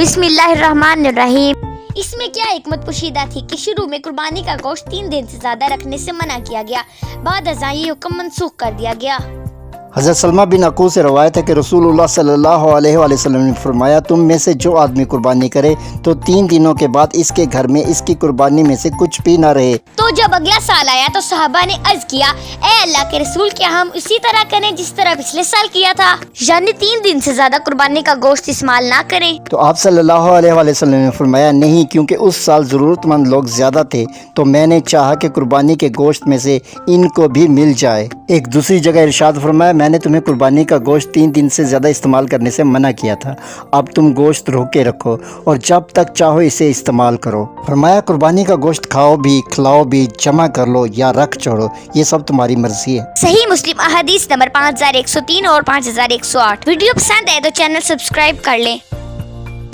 बिस्मिल्लाहिर्रहमानिर्रहीम। इसमें क्या हिकमत पोशीदा थी कि शुरू में कुर्बानी का गोश्त 3 दिन से ज्यादा रखने से मना किया गया, बाद अज़ां ये हुक्म मनसूख कर दिया गया। हज़रत सलमा बिन अकू से रवायत है कि रसूलुल्लाह सल्लल्लाहु अलैहि वसल्लम ने फरमाया, तुम में से जो आदमी कुर्बानी करे तो 3 दिनों के बाद इसके घर में इसकी कुर्बानी में से कुछ भी न रहे। तो जब अगला साल आया तो सहाबा ने अर्ज किया, ए अल्लाह के रसूल, क्या हम उसी तरह करें जिस तरह पिछले साल किया था, यानी 3 दिन से ज्यादा कुर्बानी का गोश्त इस्तेमाल ना करें। तो आप सल्लल्लाहु अलैहि वसल्लम ने फरमाया, नहीं, क्योंकि उस साल ज़रूरतमंद लोग ज़्यादा थे तो मैंने चाहा कि कुर्बानी के गोश्त में से इनको भी मिल जाए। एक दूसरी जगह इरशाद फरमाया, मैंने तुम्हें कुर्बानी का गोश्त 3 दिन से ज़्यादा इस्तेमाल करने से मना किया था, अब तुम गोश्त रोक के रखो और जब तक चाहो इसे इस्तेमाल करो। फरमाया, कुर्बानी का गोश्त खाओ भी, खिलाओ भी, जमा कर लो या रख छोड़ो, ये सब तुम्हारी मर्जी है। सही मुस्लिम अहदीस नंबर 5103 और 5108। वीडियो पसंद आए तो चैनल सब्सक्राइब कर लें।